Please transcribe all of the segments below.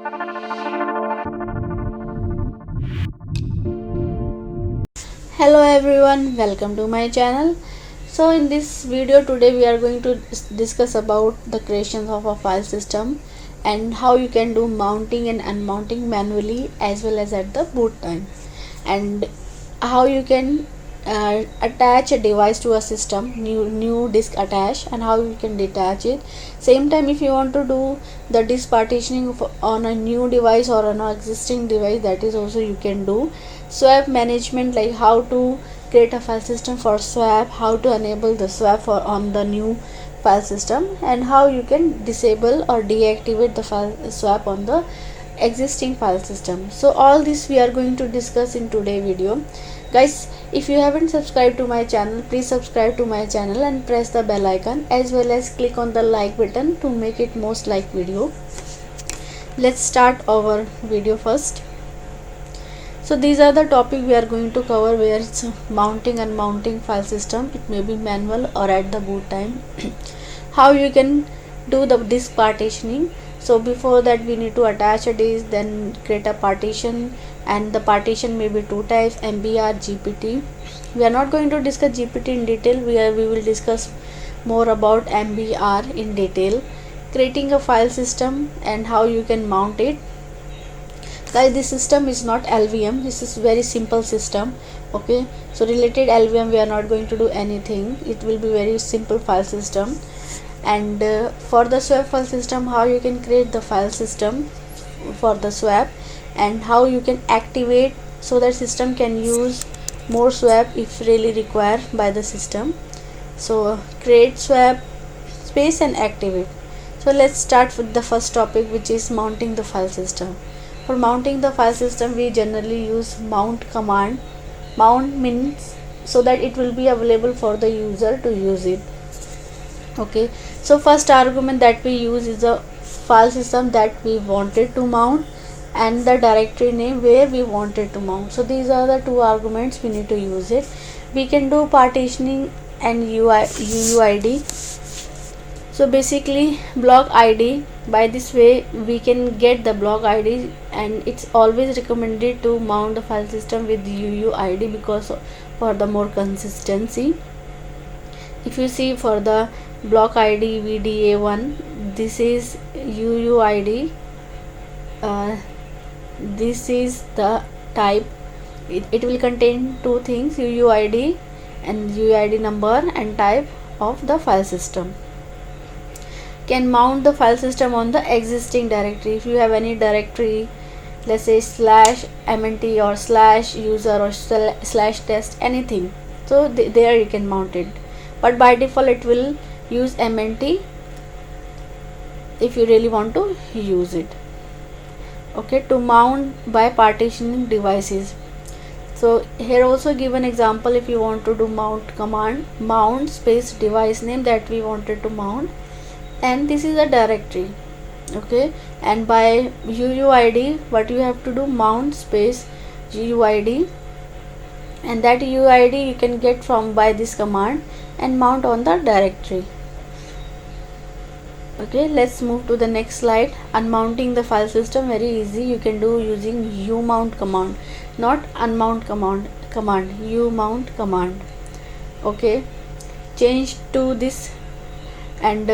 Hello everyone, welcome to my channel. So in this video today we are going to discuss about the creations of a file system and how you can do mounting and unmounting manually as well as at the boot time, and how you can attach a device to a system, new disk attach, and how you can detach it. Same time, if you want to do the disk partitioning on a new device or on an existing device, that is also you can do. Swap management, like how to create a file system for swap, how to enable the swap for on the new file system, and how you can disable or deactivate the file swap on the existing file system. So all this we are going to discuss in today video. Guys, if you haven't subscribed to my channel, please subscribe to my channel and press the bell icon as well as click on the like button to make it most like video. Let's start our video first. So these are the topic we are going to cover, where it's mounting and unmounting file system. It may be manual or at the boot time. How you can do the disk partitioning. So before that we need to attach a disk, then create a partition, and the partition may be two types, MBR, GPT. We are not going to discuss GPT in detail. We will discuss more about MBR in detail. Creating a file system and how you can mount it. Guys, this system is not LVM. This is very simple system. Okay, so related LVM we are not going to do anything. It will be very simple file system. And for the swap file system, how you can create the file system for the swap, and how you can activate so that system can use more swap if really required by the system. So create swap space and activate. So let's start with the first topic, which is mounting the file system. For mounting the file system, we generally use mount command. Mount means so that it will be available for the user to use it. Okay, so first argument that we use is the file system that we wanted to mount and the directory name where we wanted to mount. So these are the two arguments we need to use it. We can do partitioning and UUID. So basically block ID, by this way we can get the block ID, and it's always recommended to mount the file system with UUID because for the more consistency. If you see for the block ID VDA1, this is UUID, this is the type. It will contain two things, UUID and UUID number and type of the file system. Can mount the file system on the existing directory. If you have any directory, let's say /mnt or /user or /test, anything, so there you can mount it, but by default it will use mnt if you really want to use it. Okay, to mount by partitioning devices. So here also give an example. If you want to do mount command, mount space device name that we wanted to mount, and this is a directory. Okay, and by UUID what you have to do, mount space UUID, and that UUID you can get from by this command and mount on the directory. Okay, let's move to the next slide. Unmounting the file system, very easy. You can do using umount command, not unmount command, umount command. Okay, change to this, and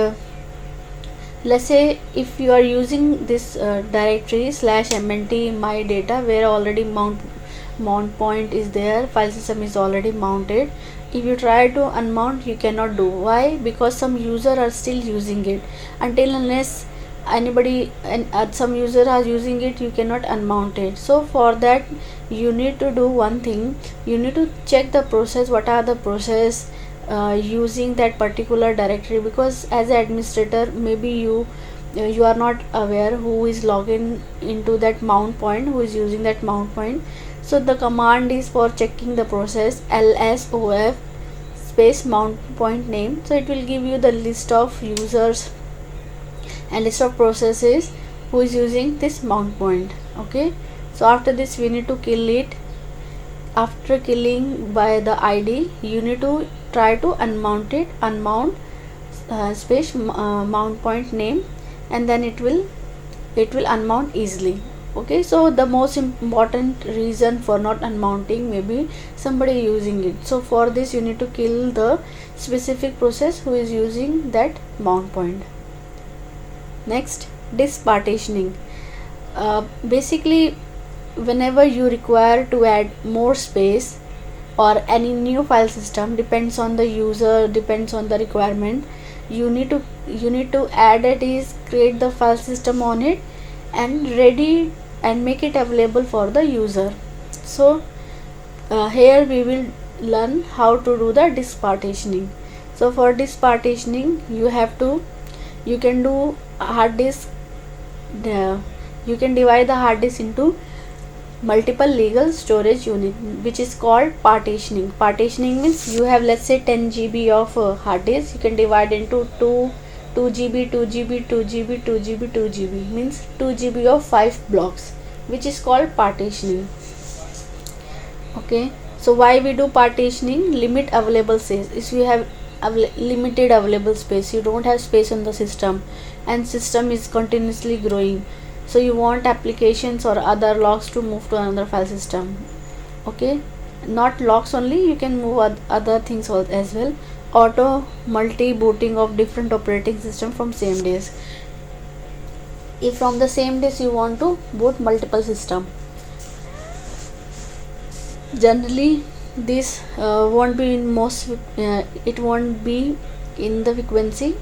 let's say if you are using this directory /mnt my data, where already mount point is there, file system is already mounted. If you try to unmount, you cannot do. Why? Because some user are still using it. Until unless anybody and some user are using it, you cannot unmount it. So for that you need to do one thing. You need to check the process, what are the process using that particular directory, because as an administrator maybe you are not aware who is logging into that mount point, who is using that mount point. So the command is for checking the process lsof space mount point name. So it will give you the list of users and list of processes who is using this mount point. Okay, so after this we need to kill it. After killing by the ID, you need to try to unmount it. Unmount space mount point name, and then it will it will unmount easily. Okay, so the most important reason for not unmounting, maybe somebody using it. So for this you need to kill the specific process who is using that mount point. Next, disk partitioning. Basically, whenever you require to add more space or any new file system, depends on the user, depends on the requirement, you need to add it, is create the file system on it and ready and make it available for the user. So here we will learn how to do the disk partitioning. So for disk partitioning, you can do hard disk, you can divide the hard disk into multiple legal storage unit, which is called partitioning. Partitioning means you have, let's say, 10 GB of hard disk, you can divide into 2 GB, 2 GB, 2 GB, 2 GB, 2 GB, means 2 GB of 5 blocks, which is called partitioning. Okay, so why we do partitioning? Limit available space. If you have limited available space, you don't have space on the system and system is continuously growing, so you want applications or other logs to move to another file system. Okay, not logs only, you can move other things as well. Auto multi booting of different operating system from same disk. If from the same disk you want to boot multiple system, generally this won't be in most it won't be in the frequency.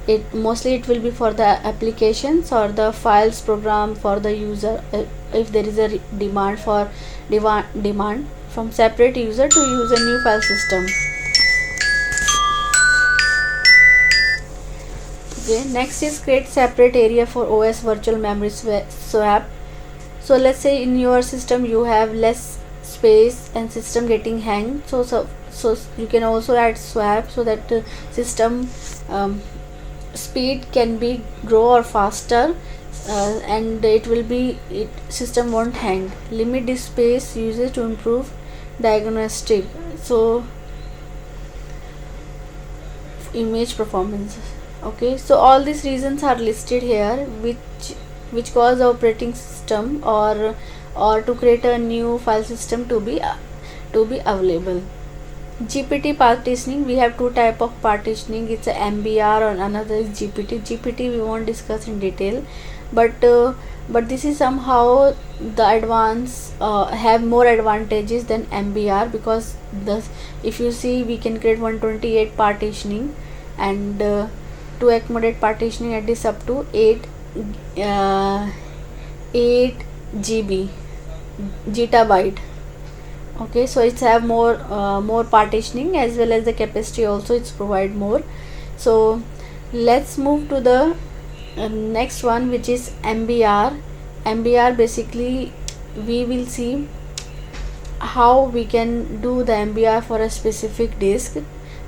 It mostly it will be for the applications or the files program for the user, if there is a demand for demand from separate user to use a new file system. Okay, next is create separate area for OS virtual memory swap. So let's say in your system you have less space and system getting hang, so you can also add swap so that system speed can be grow or faster, and system won't hang. Limit this space usage to improve diagnostic, so image performance. Okay, so all these reasons are listed here which cause the operating system or to create a new file system to be available. GPT partitioning, we have two type of partitioning. It's a MBR or another is GPT. GPT we won't discuss in detail, but this is somehow the advance have more advantages than MBR, because if you see, we can create 128 partitioning and to accommodate partitioning at this up to 8 GB gigabyte. Okay, so it's have more partitioning as well as the capacity also it's provide more. So let's move to the next one, which is MBR. MBR, basically we will see how we can do the MBR for a specific disk.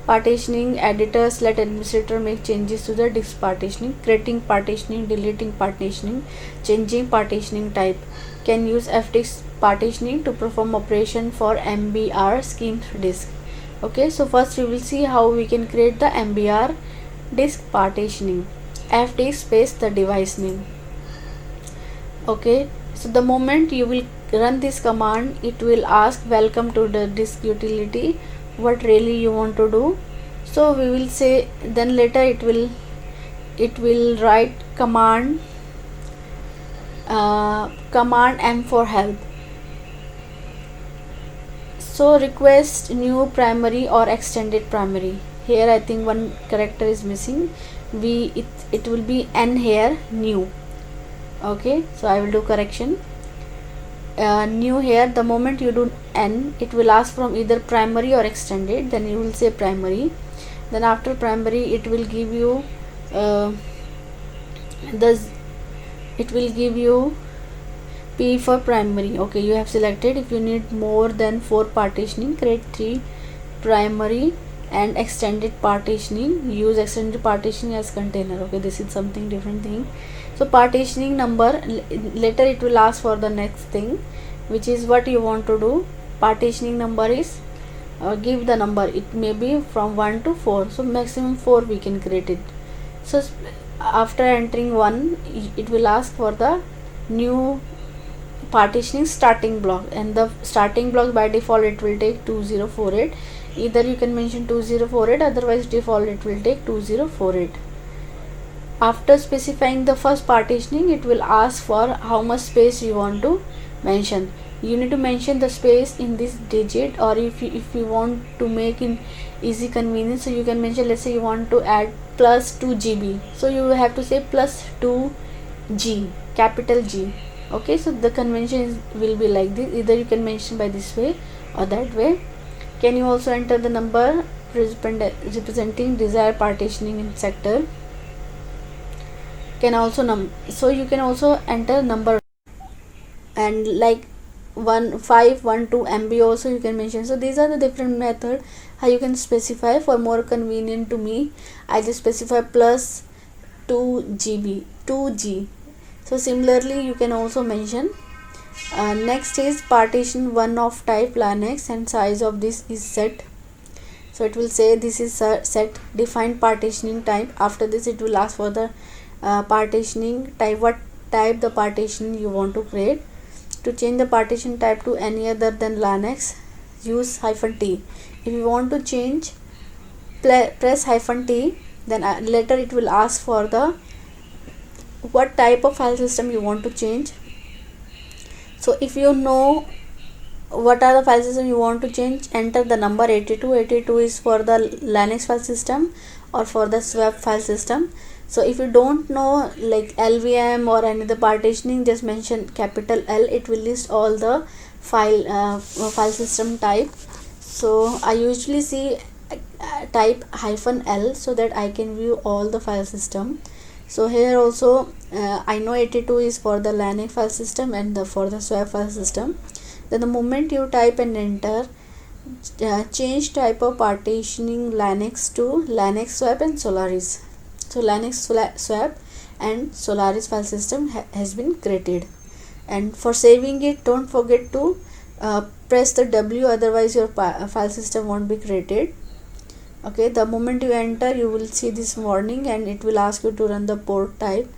Partitioning, editors let administrator make changes to the disk partitioning, creating partitioning, deleting partitioning, changing partitioning type. Can use fdisk partitioning to perform operation for MBR scheme disk. Okay, so first we will see how we can create the MBR disk partitioning. Fdisk space the device name. Okay, so the moment you will run this command, it will ask welcome to the disk utility, what really you want to do. So we will say, then later it will write command M for help. So request new primary or extended primary. Here I think one character is missing. It will be N here, new. Okay, so I will do correction. New here, the moment you do N, it will ask from either primary or extended, then you will say primary. Then after primary it will give you P for primary. Okay, you have selected. If you need more than 4 partitioning, create 3 primary and extended partitioning. Use extended partitioning as container. Okay, this is something different thing. So partitioning number, later it will ask for the next thing, which is what you want to do. Partitioning number is give the number, it may be from 1 to 4, so maximum 4 we can create it. So after entering 1, it will ask for the new partitioning starting block, and the starting block by default it will take 2048. Either you can mention 2048, otherwise default it will take 2048. After specifying the first partitioning, it will ask for how much space you want to mention. You need to mention the space in this digit, or if you want to make in easy convenience, so you can mention, let's say you want to add plus 2 GB, so you have to say plus 2 G, capital G. Okay, so the convention will be like this. Either you can mention by this way or that way. Can you also enter the number representing desired partitioning in sector? Can also so you can also enter number, and like 1512 MB also you can mention. So these are the different method how you can specify. For more convenient to me, I just specify plus 2 GB 2G. So similarly you can also mention. Next is partition 1 of type LANX, and size of this is set. So it will say this is set defined partitioning type. After this it will ask for the partitioning type, what type the partition you want to create. To change the partition type to any other than LANX, use -T. If you want to change, press -T, then later it will ask for the what type of file system you want to change. So if you know what are the file system you want to change, enter the number 82. 82 is for the LANX file system or for the SWAP file system. So if you don't know like LVM or any other partitioning, just mention capital L. It will list all the file system type. So I usually see type -L so that I can view all the file system. So here also I know 82 is for the LANX file system and for the SWAP file system. Then the moment you type and enter, change type of partitioning LANX to LANX SWAP and Solaris. So LANX SWAP and Solaris file system has been created. And for saving it, don't forget to press the W, otherwise your file system won't be created. Okay, the moment you enter, you will see this warning, and it will ask you to run the port type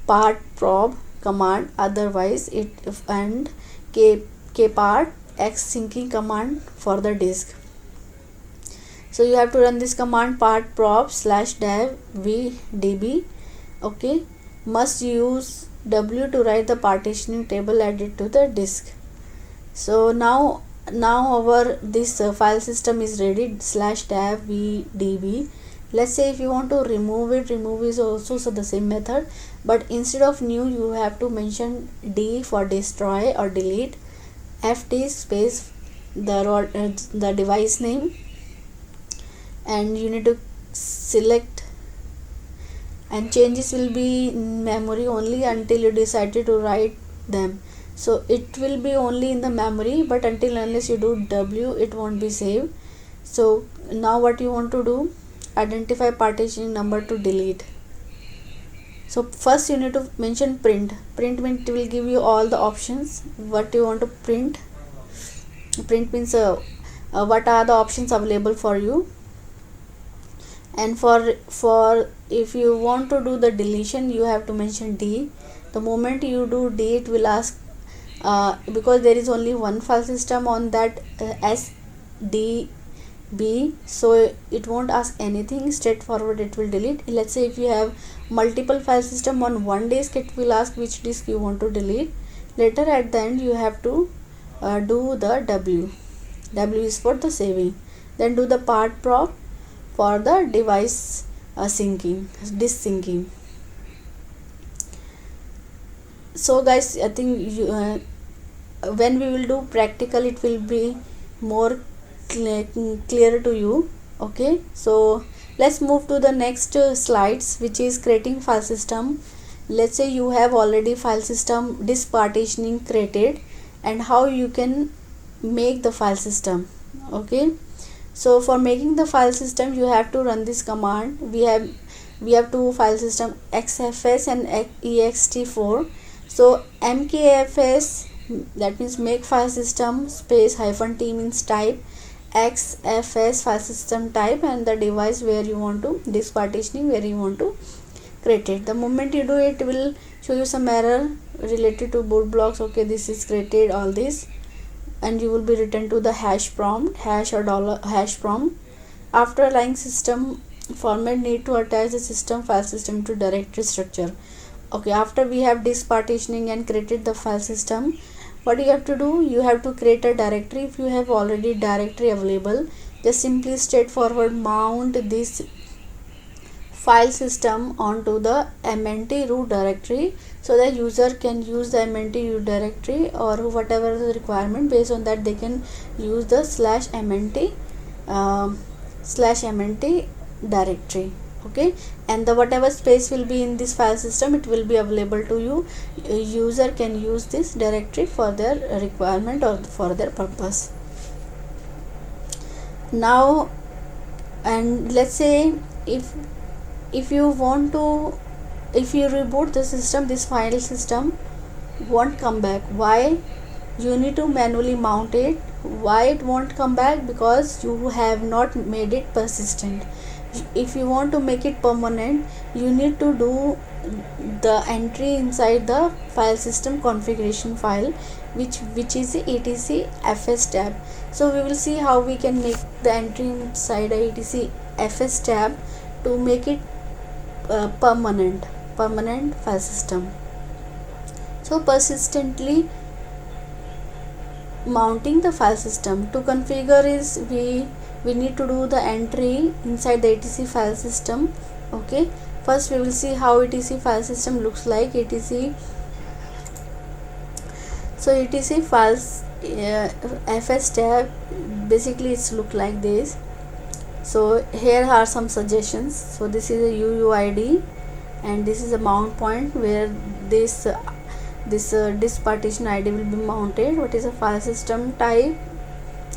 part prob command, otherwise it and kpart x syncing command for the disk. So you have to run this command part prob /dev vdb. Okay, must use W to write the partitioning table added to the disk. So now our this file system is ready /dev vdb. Let's say if you want to remove it, remove is also so the same method, but instead of new you have to mention D for destroy or delete, FD space the device name, and you need to select, and changes will be in memory only until you decided to write them. So it will be only in the memory, but until unless you do W, it won't be saved. So now what you want to do, identify partitioning number to delete. So first you need to mention print. Print means it will give you all the options what you want to print. Print means what are the options available for you. And for if you want to do the deletion, you have to mention D. The moment you do D, it will ask because there is only one file system on that SDB, so it won't ask anything, straightforward it will delete. Let's say if you have multiple file system on one disk, it will ask which disk you want to delete. Later at the end you have to do the W. W is for the saving. Then do the part prob for the device syncing, disk syncing. So guys, I think when we will do practical, it will be more clear to you. Okay, so let's move to the next slides, which is creating file system. Let's say you have already file system disk partitioning created, and how you can make the file system. Okay, so for making the file system, you have to run this command. We have two file system, XFS and ext4. So mkfs, that means make file system space -t means type, XFS file system type, and the device where you want to disk partitioning where you want to created. The moment you do it, it will show you some error related to boot blocks. Okay, this is created, all this, and you will be returned to the hash prompt, hash or dollar hash prompt. After aligning system format, need to attach the system file system to directory structure. Okay, after we have disk partitioning and created the file system, what you have to do, you have to create a directory. If you have already directory available, just simply straightforward mount this file system onto the mnt root directory, so the user can use the mnt root directory or whatever the requirement. Based on that, they can use the /mnt directory. Okay, and the whatever space will be in this file system, it will be available to you. User can use this directory for their requirement or for their purpose. Now, and let's say if you want to, if you reboot the system, this file system won't come back. Why? You need to manually mount it. Why it won't come back? Because you have not made it persistent. If you want to make it permanent, you need to do the entry inside the file system configuration file, which is the etc fs tab. So we will see how we can make the entry inside a etc fs tab to make it permanent file system. So persistently mounting the file system, to configure is we need to do the entry inside the etc file system. Okay, first we will see how etc file system looks like. etc files fs tab, basically it's look like this. So here are some suggestions. So this is a UUID, and this is a mount point where this disk partition ID will be mounted. What is a file system type?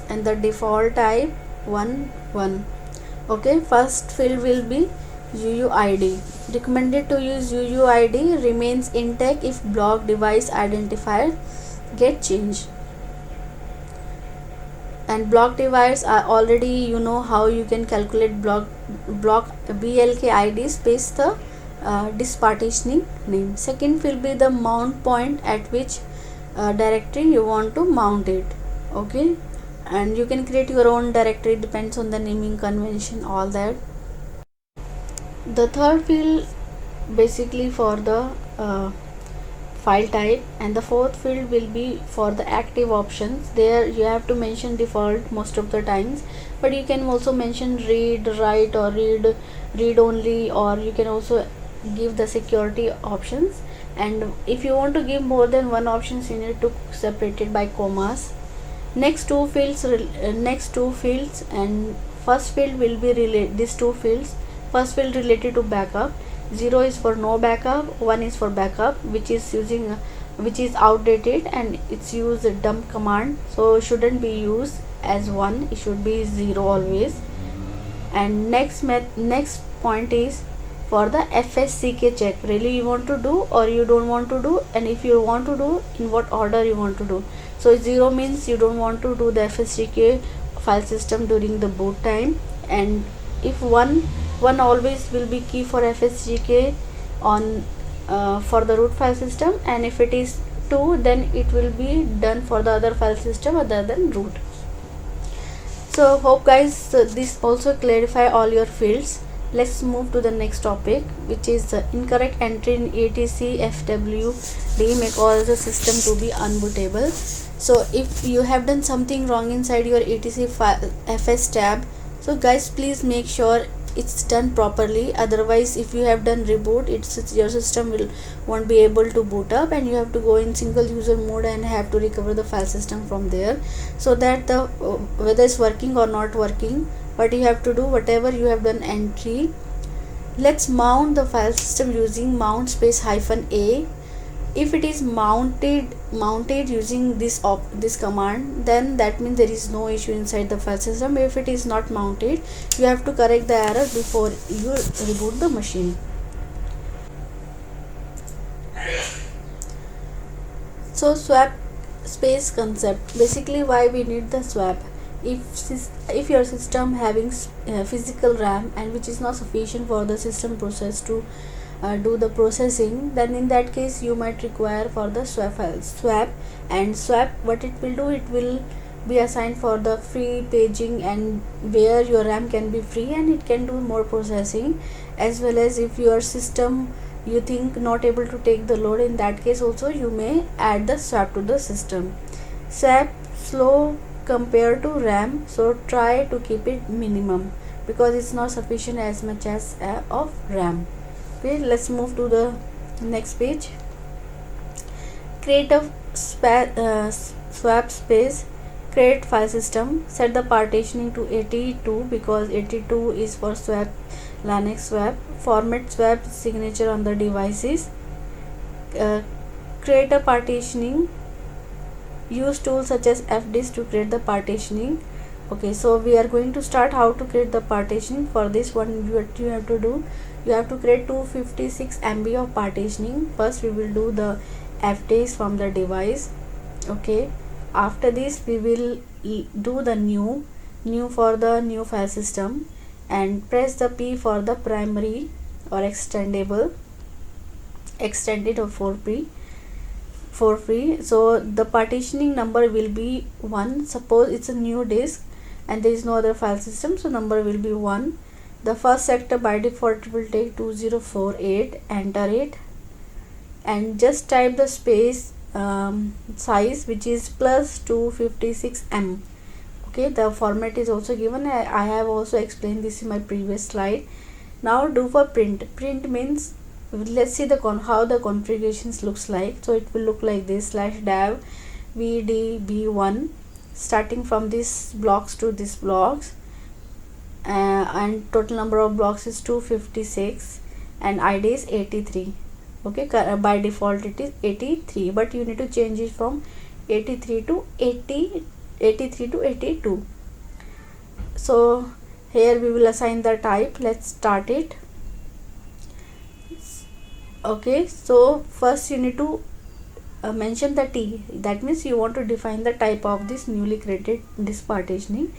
And the default type 1. Okay, first field will be UUID. Recommended to use UUID remains intact if block device identifier get changed. And block device are already, you know how you can calculate block BLK ID space the disk partitioning name. Second will be the mount point at which directory you want to mount it. Okay, and you can create your own directory, depends on the naming convention, all that. The third field basically for the file type, and the fourth field will be for the active options. There you have to mention default most of the times, but you can also mention read, write, or read only, or you can also give the security options. And if you want to give more than one options, you need to separate it by commas. Next two fields, and first field will be these two fields. First field related to backup. 0 is for no backup, 1 is for backup, which is outdated, and it's use a dump command, so shouldn't be used as 1, it should be 0 always. And next point is for the FSCK check. Really you want to do or you don't want to do, and if you want to do, in what order you want to do. So 0 means you don't want to do the FSCK file system during the boot time, and if 1 always will be key for FSCK on for the root file system, and if it is 2, then it will be done for the other file system other than root. So hope guys this also clarify all your fields. Let's move to the next topic, which is the incorrect entry in etc fwd may cause the system to be unbootable. So if you have done something wrong inside your etc file fs tab, so guys please make sure it's done properly. Otherwise, if you have done reboot, your system won't be able to boot up, and you have to go in single user mode and have to recover the file system from there, so that the whether it's working or not working. What you have to do, whatever you have done entry, let's mount the file system using mount space -a. If it is mounted using this command, then that means there is no issue inside the file system. If it is not mounted, you have to correct the error before you reboot the machine. So swap space concept, basically why we need the swap. If your system having physical RAM and which is not sufficient for the system process to do the processing, then in that case you might require for the swap. And swap, what it will do, it will be assigned for the free paging, and where your RAM can be free and it can do more processing. As well as if your system you think not able to take the load, in that case also you may add the swap to the system. Swap slow compared to RAM, so try to keep it minimum because it's not sufficient as much as of RAM. Okay, let's move to the next page. Create a swap space. Create file system. Set the partitioning to 82 because 82 is for swap, Linux swap. Format swap signature on the devices. Create a partitioning. Use tools such as fdisk to create the partitioning. Okay, so we are going to start how to create the partitioning. For this one, what you have to do, you have to create 256 MB of partitioning. First we will do the fdisk from the device. Okay, after this we will do the new for the new file system, and press the P for the primary or extended or for free. So the partitioning number will be 1. Suppose it's a new disk and there is no other file system, so number will be 1. The first sector by default will take 2048. Enter it and just type the space size, which is plus 256M. Okay, the format is also given. I have also explained this in my previous slide. Now do for print. Print means, let's see how the configurations looks like. So it will look like this: /dev vdb1, starting from this blocks to this blocks, and total number of blocks is 256 and id is 83. Okay, by default it is 83, but you need to change it from 83 to 82. So here we will assign the type. Let's start it. Okay, so first you need to mention the T. That means you want to define the type of this newly created disk partitioning.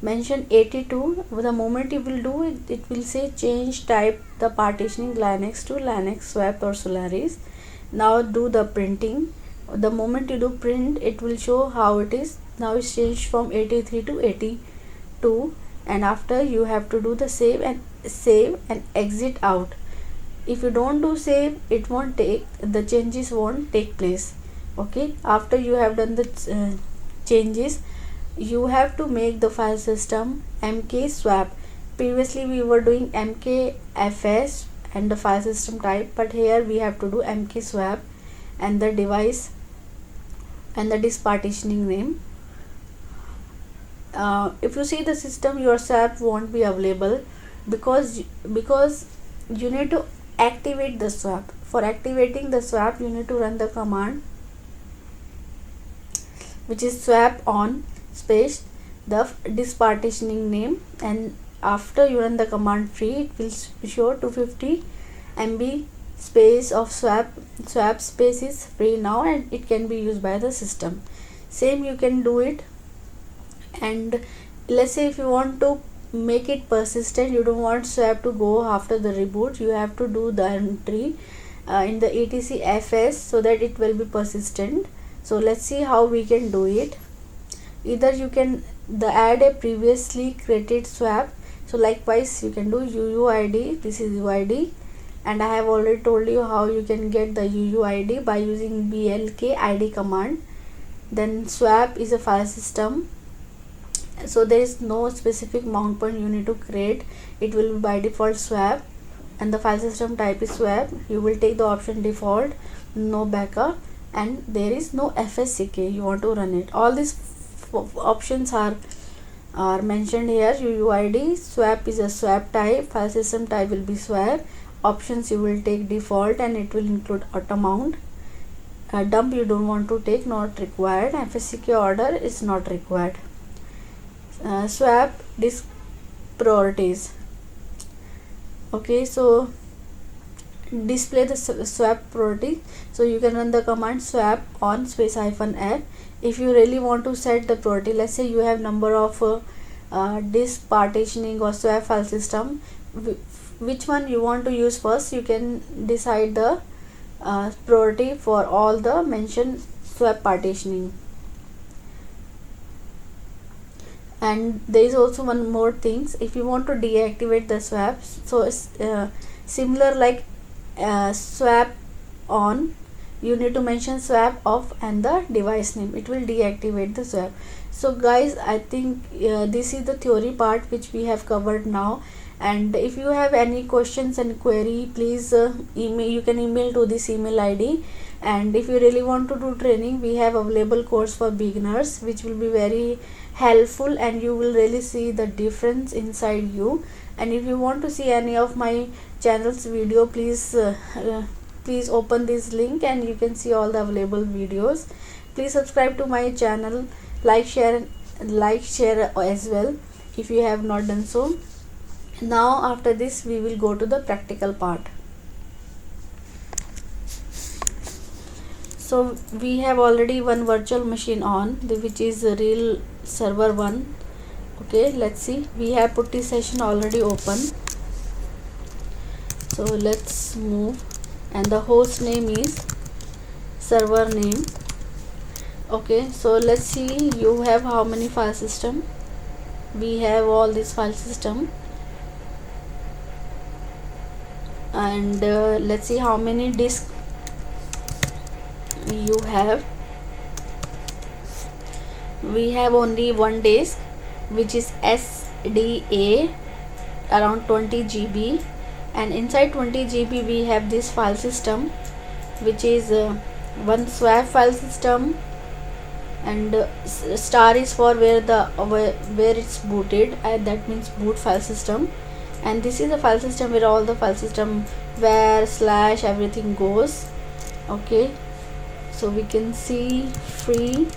Mention 82. The moment you will do it, it will say change type the partitioning Linux to Linux swap or Solaris. Now do the printing. The moment you do print, it will show how it is. Now it's changed from 83 to 82, and after you have to do the save and exit out. If you don't do save, it won't take, the changes won't take place. Okay, after you have done the changes, you have to make the file system mk swap. Previously we were doing mkfs and the file system type, but here we have to do mk swap and the device and the disk partitioning name. If you see the system, your swap won't be available because you need to activate the swap. For activating the swap, you need to run the command, which is swap on space the disk partitioning name, and after you run the command free, it will show 250 MB space of swap space is free now, and it can be used by the system. Same you can do it. And let's say if you want to make it persistent, you don't want swap to go after the reboot, you have to do the entry in the etc fs so that it will be persistent. So let's see how we can do it. Either you can add a previously created swap. So likewise you can do uuid. This is uid, and I have already told you how you can get the uuid by using blk id command. Then swap is a file system, so there is no specific mount point you need to create. It will be by default swap, and the file system type is swap. You will take the option default, no backup, and there is no fsck. You want to run it. All these options are mentioned here. UUID, swap is a swap type, file system type will be swap. Options you will take default, and it will include auto mount. Dump you don't want to take, not required. fsck order is not required. Swap disk priorities. Okay, so display the swap priority. So you can run the command swap on space -f. If you really want to set the priority, let's say you have number of disk partitioning or swap file system, which one you want to use first, you can decide the priority for all the mentioned swap partitioning. And there is also one more things. If you want to deactivate the swaps, so it's similar like swap on, you need to mention swap off and the device name. It will deactivate the swap. So guys, I think this is the theory part which we have covered now. And if you have any questions and query, please email, you can email to this email ID. And if you really want to do training, we have available course for beginners which will be very helpful, and you will really see the difference inside you. And if you want to see any of my channel's video, please open this link and you can see all the available videos. Please subscribe to my channel, like share as well if you have not done so. Now after this we will go to the practical part. So we have already one virtual machine on, which is a real server one. Okay, let's see. We have putty session already open. So let's move, and the host name is server name. Okay, so let's see, you have how many file system. We have all this file system, and let's see how many disk you have. We have only one disk, which is SDA, around 20 GB, and inside 20 GB we have this file system, which is one swap file system, and star is for where it's booted, and that means boot file system. And this is a file system where all the file system where / everything goes. Okay, so we can see free,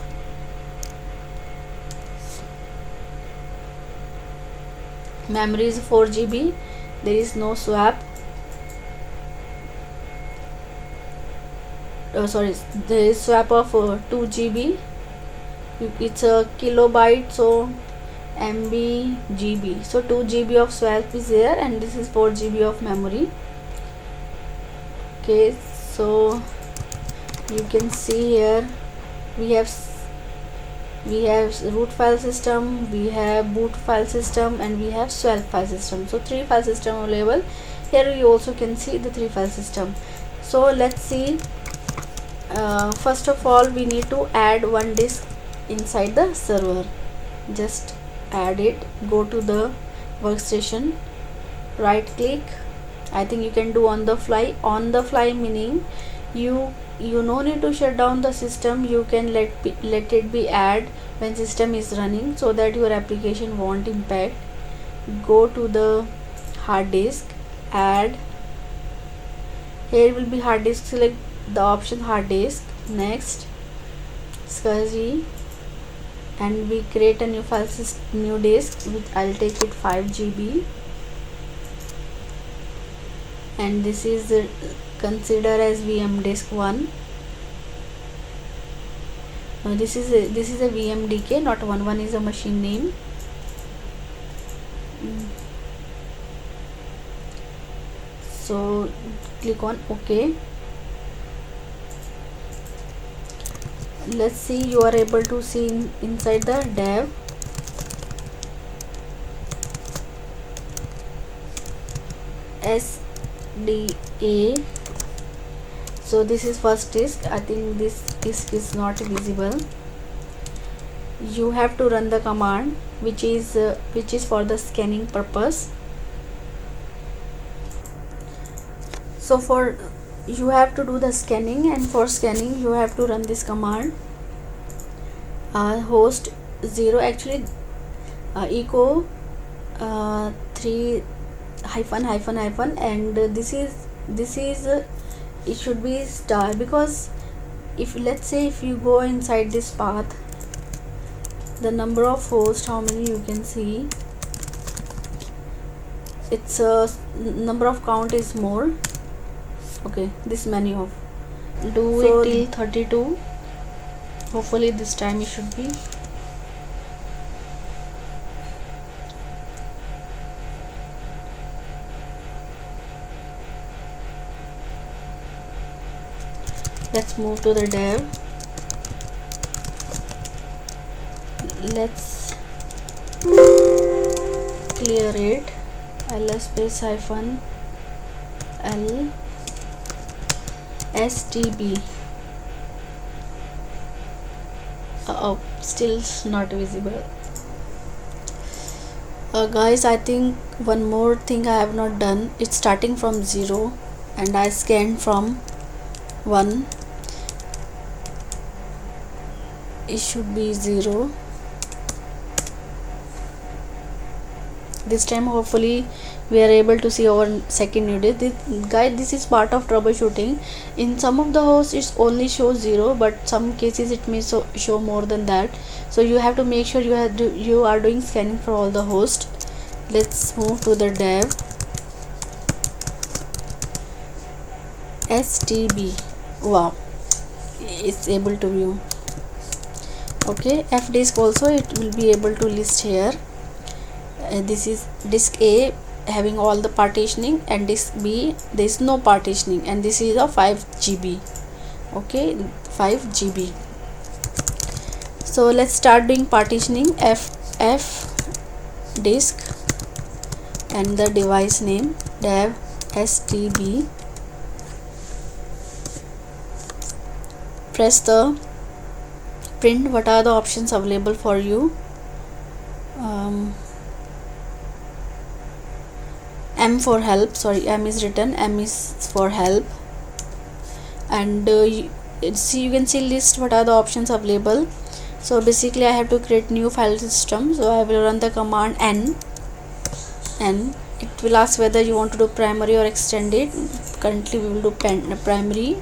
memory is 4 GB, there is no swap. Sorry, there is swap of 2 GB. It's a kilobyte, so MB GB, so 2 GB of swap is there, and this is 4 GB of memory. Okay, so you can see here we have root file system, we have boot file system, and we have swap file system. So 3 file system available here. You also can see the 3 file system. So let's see. First of all, we need to add one disk inside the server. Just add it. Go to the workstation, right click. I think you can do on the fly. On the fly meaning you no need to shut down the system. You can let it be add when system is running, so that your application won't impact. Go to the hard disk, add. Here will be hard disk. Select the option hard disk. Next, SCSI, and we create a new file system, new disk, which I'll take it 5 GB, and this is consider as VM disk 1. This is a VMDK, not 1 is a machine name. So click on OK. Let's see, you are able to see inside the dev. SDA. So this is first disk. I think this disk is not visible. You have to run the command, which is for the scanning purpose. So you have to do the scanning, and for scanning you have to run this command, host 0, actually echo 3 hyphen, and this is it should be star, because if let's say if you go inside this path, the number of hosts, how many you can see, it's a number of count is more. Okay, this many of do so it till 32. Hopefully this time it should be. Let's move to the dev. Let's clear it. ls space hyphen l stb. Oh, still not visible. Guys, I think one more thing I have not done. It's starting from 0 and I scanned from 1. It should be 0. This time hopefully we are able to see our second unit. Guys, this is part of troubleshooting. In some of the hosts it only shows 0, but some cases it may show more than that. So you have to make sure you are doing scanning for all the hosts. Let's move to the dev. stb. Wow, it's able to view. Okay, fdisk also it will be able to list here. This is disk A having all the partitioning, and disk B there is no partitioning, and this is a 5 GB. Okay, 5 GB. So let's start doing partitioning. F disk and the device name dev stb. Press the print. What are the options available for you? M for help. Sorry, M is written. M is for help. And you can see list what are the options available. So basically I have to create new file system. So I will run the command n. It will ask whether you want to do primary or extended. Currently we will do primary.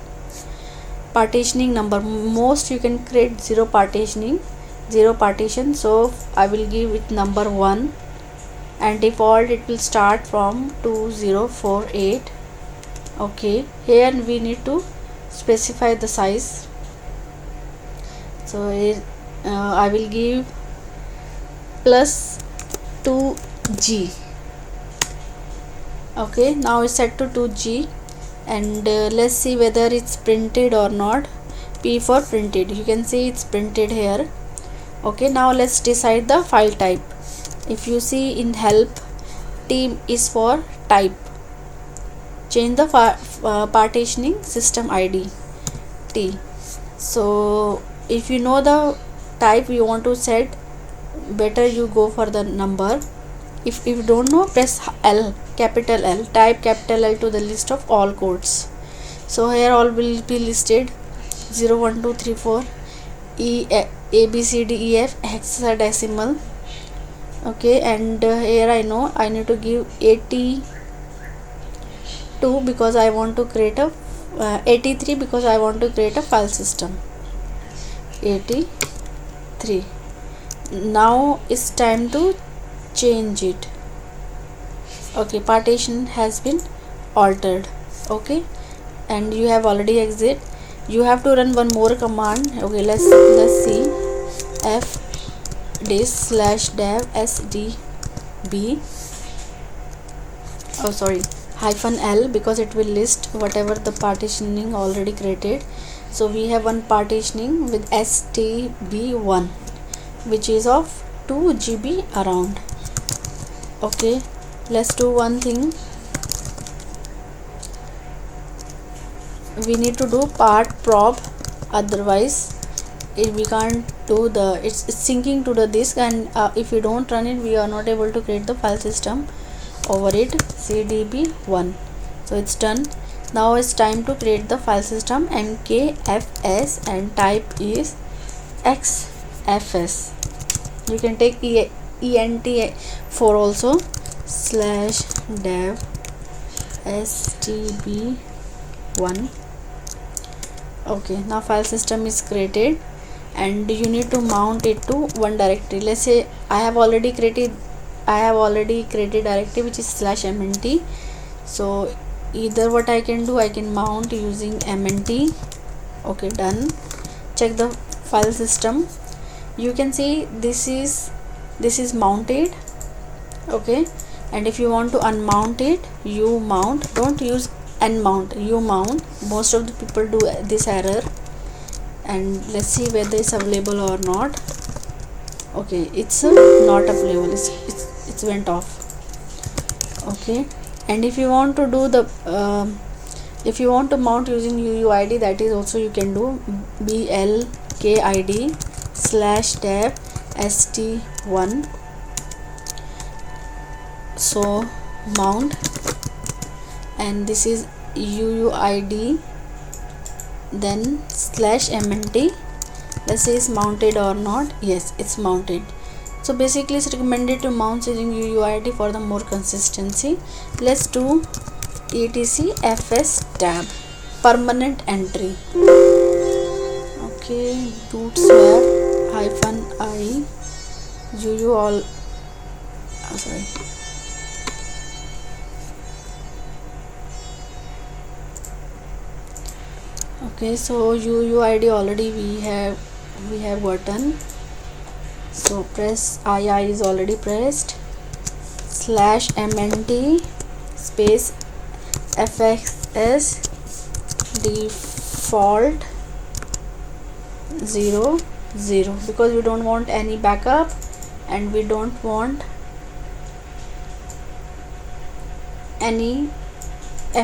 Partitioning number, most you can create 0 partition. So I will give it number 1, and default it will start from 2048. Okay, here we need to specify the size. So I will give plus 2G. Okay, now it's set to 2G, and let's see whether it's printed or not. P for printed. You can see it's printed here. Okay, now let's decide the file type. If you see in help, T is for type. Change the partitioning system ID T. So if you know the type you want to set, better you go for the number. If you don't know, press L, capital L, type capital L to the list of all codes. So here all will be listed 0 1 2 3 4 A B C D E F hexadecimal. Okay, and here I know I need to give 82 because I want to create a 83 because I want to create a file system. 83. Now it's time to change it. Okay, partition has been altered. Okay, and you have already exit. You have to run one more command. Okay, let's see. F disk / dev stb. Oh sorry, -L, because it will list whatever the partitioning already created. So we have one partitioning with stb1, which is of 2 GB around. Okay, let's do one thing. We need to do part prop, otherwise we can't do it's syncing to the disk, and if we don't run it we are not able to create the file system over it. cdb1. So it's done. Now it's time to create the file system mkfs, and type is xfs. You can take ent4 also /dev stb1. Okay, now file system is created, and you need to mount it to one directory. Let's say I have already created directory which is /mnt. So either what I can do, I can mount using mnt. Okay, done. Check the file system. You can see this is mounted. Okay, and if you want to unmount it, you mount. Don't use and mount, you mount. Most of the people do this error, and let's see whether it's available or not. Okay, it's not available, it's went off. Okay, and if you want to do the if you want to mount using UUID, that is also you can do blkid/tab st1. so mount, and this is UUID, then /mnt. let's say it's mounted or not. Yes, it's mounted. So basically it's recommended to mount using UUID for the more consistency. Let's do etc fs tab permanent entry. Okay, root swap -i UU all sorry. Okay, so UUID already we have gotten. So press II is already pressed, /mnt space fxs default 0 0, because we don't want any backup and we don't want any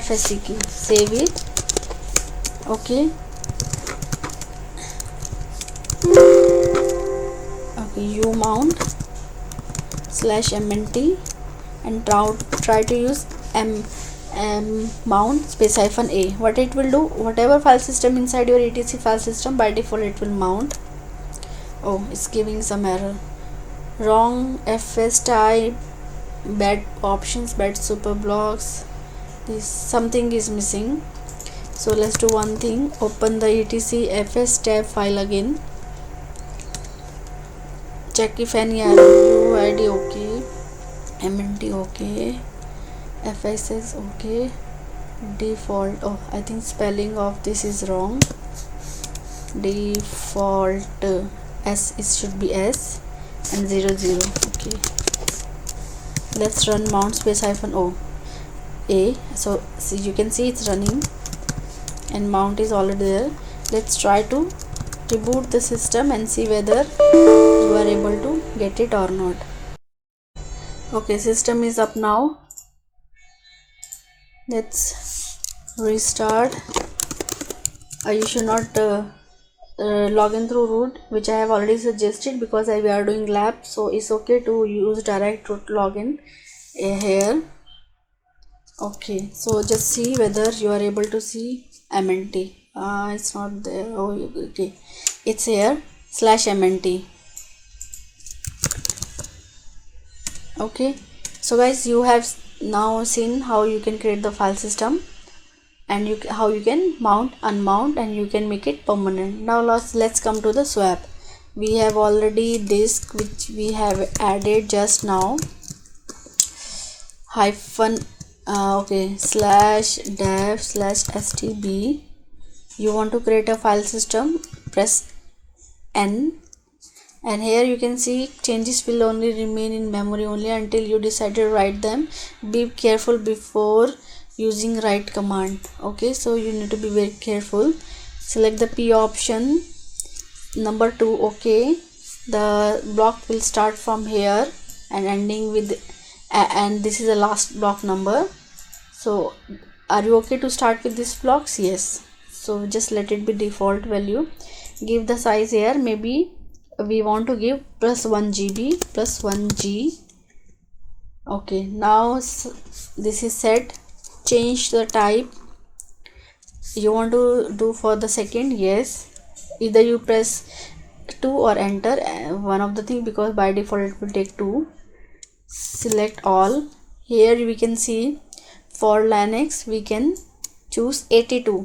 FSC key. Save it. Okay, you mount /mnt and try to use mount space -a. What it will do, whatever file system inside your etc file system, by default it will mount. Oh, it's giving some error. Wrong fs type, bad options, bad super blocks. This something is missing. So let's do one thing. Open the etc fs tab file again. Check if any error. UID okay, MNT okay, FSS okay, default. Oh, I think spelling of this is wrong. Default S, it should be S, and 0 0. Okay, let's run mount space -o a. So you can see it's running and mount is already there. Let's try to reboot the system and see whether you are able to get it or not. Okay, system is up now. Let's restart. You should not log in through root, which I have already suggested because we are doing lab, so it's okay to use direct root login here. Okay, so just see whether you are able to see MNT. It's not there. Oh, okay, it's here /mnt. Okay, so guys, you have now seen how you can create the file system and how you can mount, unmount, and you can make it permanent. Now let's come to the swap. We have already disk which we have added just now. Okay, /dev/stb. You want to create a file system, press N, and here you can see changes will only remain in memory only until you decide to write them. Be careful before using write command. Okay, so you need to be very careful. Select the P option, number 2. Okay, the block will start from here and ending with and this is the last block number. So are you okay to start with these blocks? Yes, so just let it be default value. Give the size here, maybe we want to give +1 GB +1 G. Okay, now this is set. Change the type. You want to do for the second? Yes, either you press 2 or enter one of the thing, because by default it will take 2. Select all. Here we can see for Linux we can choose 82.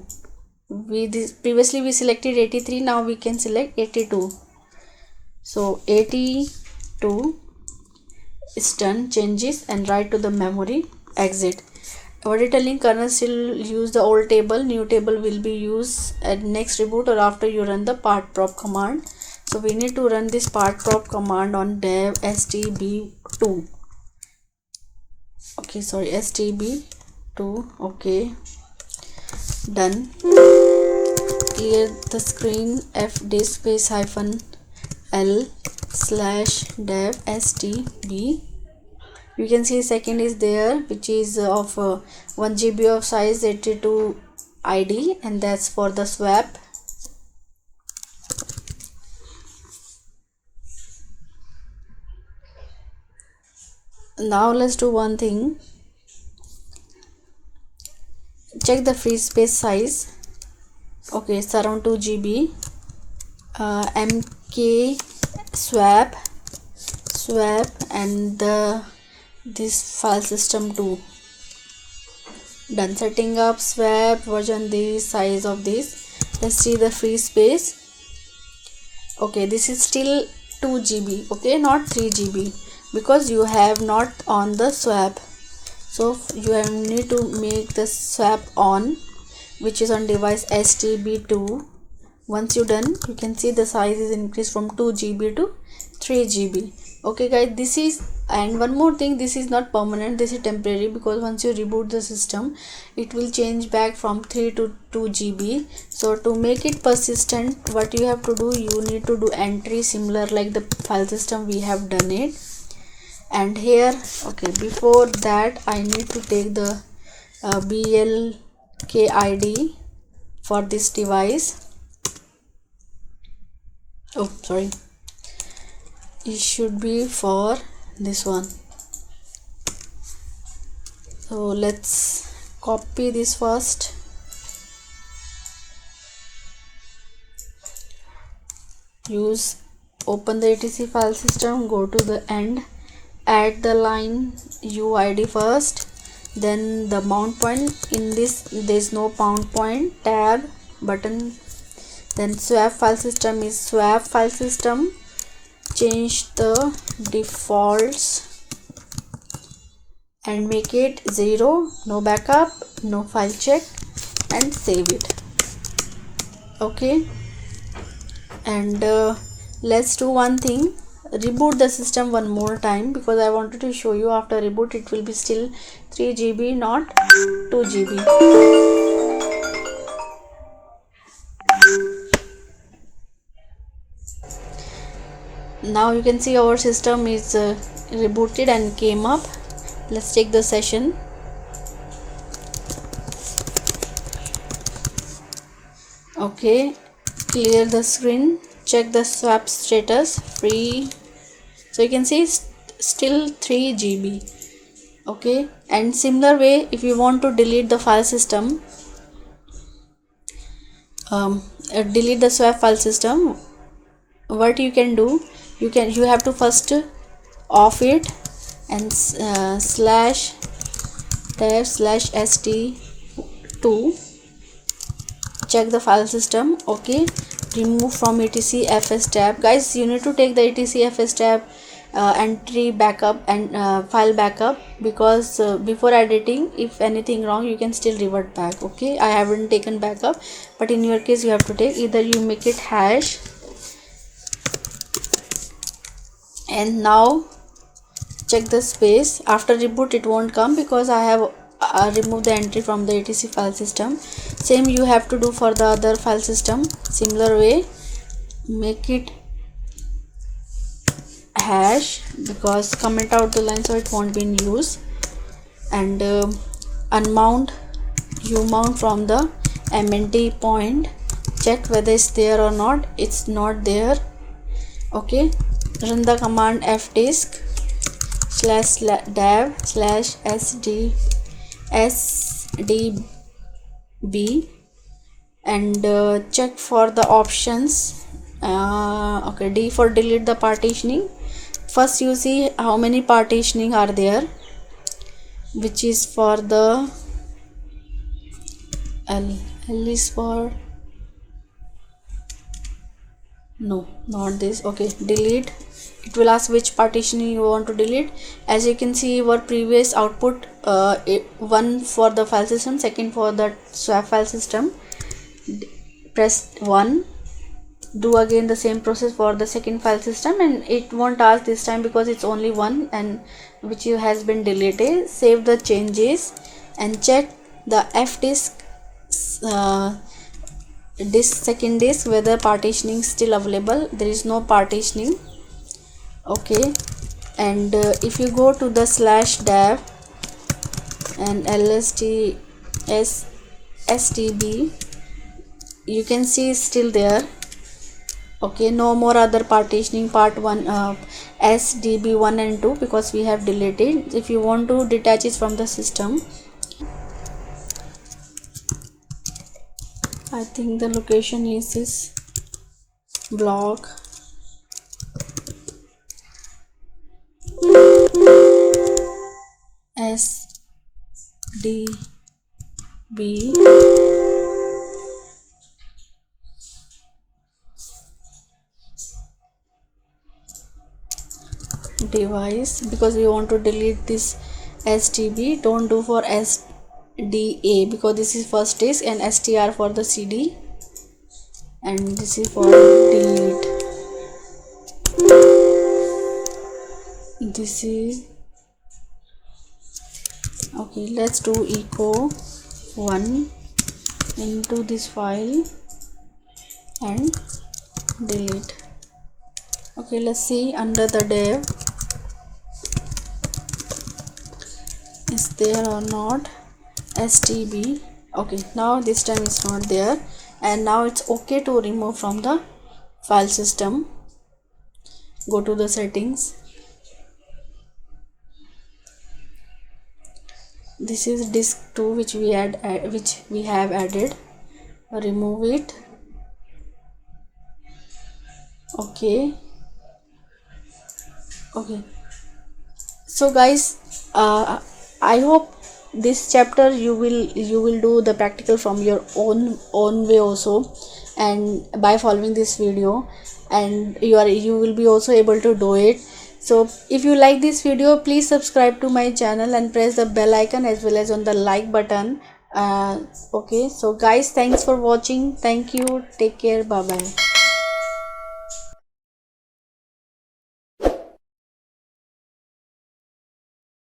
Previously we selected 83, now we can select 82. So 82 is done. Changes and write to the memory. Exit. What it telling? Kernel still use the old table, new table will be used at next reboot or after you run the part prop command. So we need to run this part prop command on dev stb2. Okay, sorry, stb2. Okay, Done. Clear the screen. fdisk space -l/dev stb. You can see second is there, which is of 1 GB of size, 82 ID, and that's for the swap. Now let's do one thing. Check the free space size. Okay, it's around 2 GB. mk swap and this file system too. Done. Setting up swap version, this size of this. Let's see the free space. Okay, this is still 2 GB. Okay, not 3 GB, because you have not on the swap. So you need to make the swap on, which is on device stb2. Once you done, you can see the size is increased from 2 GB to 3 GB. Okay guys, this is, and one more thing, this is not permanent, this is temporary, because once you reboot the system, it will change back from 3 to 2 GB. So to make it persistent, what you have to do, you need to do entry similar like the file system we have done it. And here, okay, before that I need to take the BLK ID for this device. Oh, sorry, it should be for this one. So let's copy this first. Open the etc file system, go to the end, add the line UID first, then the mount point. In this there is no mount point, tab button, then swap file system is swap file system. Change the defaults and make it 0, no backup, no file check, and save it. Okay, and let's do one thing. Reboot the system one more time, because I wanted to show you after reboot it will be still 3 GB, not 2 GB. Now you can see our system is rebooted and came up. Let's take the session. Okay, clear the screen, check the swap status, free. So you can see still 3 GB. Okay, and similar way, if you want to delete the file system, delete the swap file system, what you can do, you have to first off it and /dev/st2, check the file system. Okay, remove from etc fs tab. Guys, you need to take the etc fs tab entry backup and file backup, because before editing, if anything wrong, you can still revert back. Okay, I haven't taken backup, but in your case you have to take. Either you make it hash, and now check the space. After reboot it won't come, because I have removed the entry from the etc file system. Same you have to do for the other file system, similar way. Make it hash, because comment out the line so it won't be in use, and unmount umount from the mnt point, check whether it's there or not. It's not there. Okay, run the command fdisk/dev/sdb and check for the options. Okay, D for delete the partitioning. First you see how many partitioning are there, which is for the L is for, no, not this. Okay, delete. It will ask which partitioning you want to delete. As you can see, our previous output, one for the file system, second for the swap file system. Press 1. Do again the same process for the second file system, and it won't ask this time because it's only one and which has been deleted. Save the changes and check the fdisk disk, second disk, whether partitioning is still available. There is no partitioning. Okay, and if you go to the /dev and stb, you can see it's still there. Okay, no more other partitioning part 1, sdb1 and 2, because we have deleted. If you want to detach it from the system, I think the location is this block. SDB device, because we want to delete this SDB. Don't do for SDA, because this is first disk, and STR for the CD, and this is for delete. This is okay. Let's do echo 1 into this file and delete. Okay, let's see under the dev is there or not. STB. Okay, now this time it's not there, and now it's okay to remove from the file system. Go to the settings. This is disk 2 which we have added. Remove it. Okay. So guys, I hope this chapter you will do the practical from your own way also, and by following this video, and you will be also able to do it. So if you like this video, please subscribe to my channel and press the bell icon as well as on the like button. Okay, so guys, thanks for watching. Thank you. Take care. Bye bye.